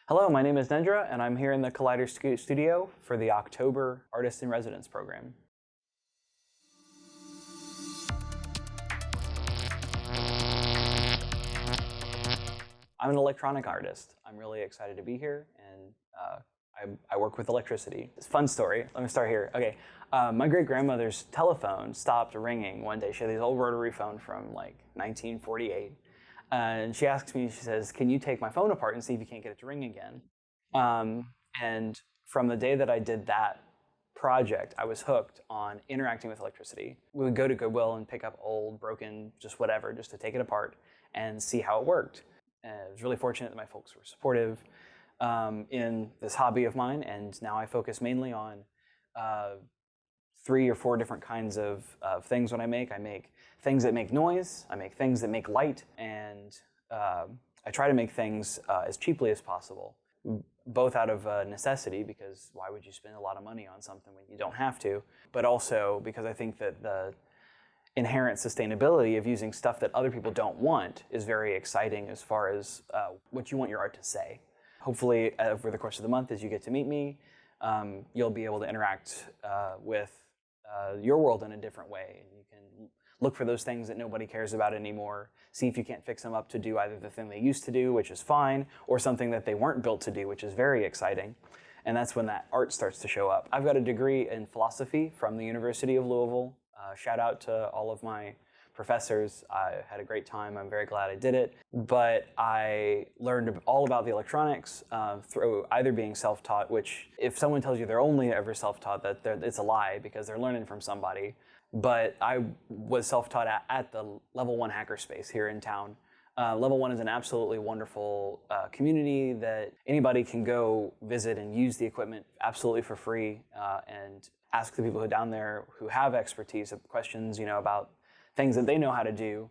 Hello, my name is Nedra, and I'm here in the Collider studio for the October Artist in Residence program. I'm an electronic artist. I'm really excited to be here, and I work with electricity. It's a fun story. Let me start here. Okay, my great-grandmother's telephone stopped ringing one day. She had this old rotary phone from like 1948. And she asks me, she says, "Can you take my phone apart and see if you can't get it to ring again?" And from the day that I did that project, I was hooked on interacting with electricity. We would go to Goodwill and pick up old, broken, just whatever, just to take it apart and see how it worked. And I was really fortunate that my folks were supportive in this hobby of mine, and now I focus mainly on 3 or 4 different kinds of things when I make. I make things that make noise, I make things that make light, and I try to make things as cheaply as possible, both out of necessity, because why would you spend a lot of money on something when you don't have to, but also because I think that the inherent sustainability of using stuff that other people don't want is very exciting as far as what you want your art to say. Hopefully, over the course of the month, as you get to meet me, you'll be able to interact with your world in a different way. And you can look for those things that nobody cares about anymore, see if you can't fix them up to do either the thing they used to do, which is fine, or something that they weren't built to do, which is very exciting. And that's when that art starts to show up. I've got a degree in philosophy from the University of Louisville. Shout out to all of my professors. I had a great time. I'm very glad I did it. But I learned all about the electronics through either being self-taught, which if someone tells you they're only ever self-taught, it's a lie because they're learning from somebody. But I was self-taught at the LVL1 Hackerspace here in town. Level 1 is an absolutely wonderful community that anybody can go visit and use the equipment absolutely for free and ask the people who are down there who have expertise questions, about things that they know how to do,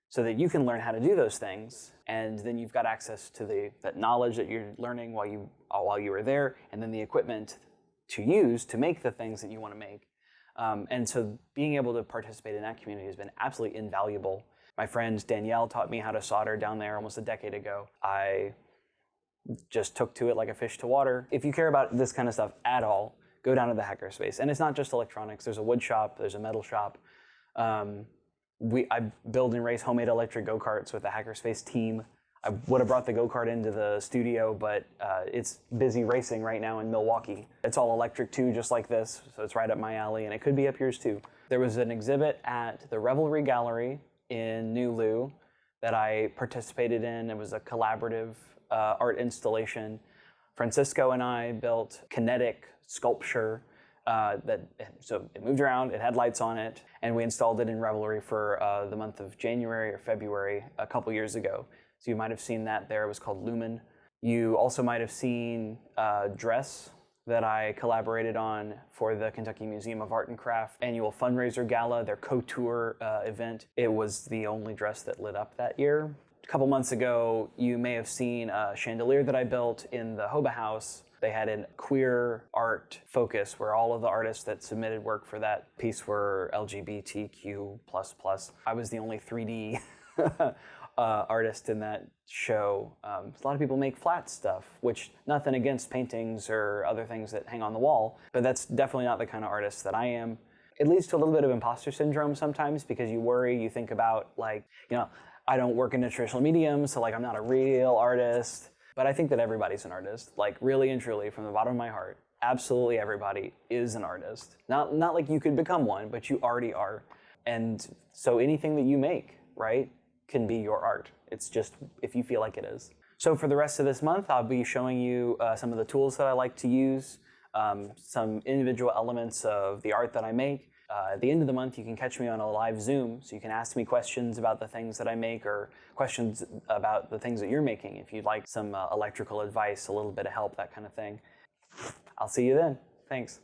so that you can learn how to do those things, and then you've got access to that knowledge that you're learning while you were there, and then the equipment to use to make the things that you want to make. And so being able to participate in that community has been absolutely invaluable. My friend Danielle taught me how to solder down there almost a decade ago. I just took to it like a fish to water. If you care about this kind of stuff at all, go down to the hackerspace. And it's not just electronics. There's a wood shop, there's a metal shop. I build and race homemade electric go-karts with the hackerspace team. I would have brought the go-kart into the studio, but it's busy racing right now in Milwaukee. It's all electric too, just like this, so it's right up my alley, and it could be up yours too. There was an exhibit at the Revelry Gallery in New Lou that I participated in. It was a collaborative art installation. Francisco and I built kinetic sculpture so it moved around, it had lights on it, and we installed it in Revelry for the month of January or February a couple years ago. So you might have seen that there. It was called Lumen. You also might have seen a dress that I collaborated on for the Kentucky Museum of Art and Craft annual fundraiser gala, their couture event. It was the only dress that lit up that year. A couple months ago, you may have seen a chandelier that I built in the Hoba House. They had a queer art focus where all of the artists that submitted work for that piece were LGBTQ++. I was the only 3D artist in that show. A lot of people make flat stuff, which nothing against paintings or other things that hang on the wall, but that's definitely not the kind of artist that I am. It leads to a little bit of imposter syndrome sometimes because you worry, you think about I don't work in a traditional medium, so I'm not a real artist. But I think that everybody's an artist, really and truly, from the bottom of my heart. Absolutely everybody is an artist. Not like you could become one, but you already are. And so anything that you make, right, can be your art. It's just if you feel like it is. So for the rest of this month, I'll be showing you some of the tools that I like to use, some individual elements of the art that I make. At the end of the month, you can catch me on a live Zoom, so you can ask me questions about the things that I make or questions about the things that you're making if you'd like some electrical advice, a little bit of help, that kind of thing. I'll see you then. Thanks.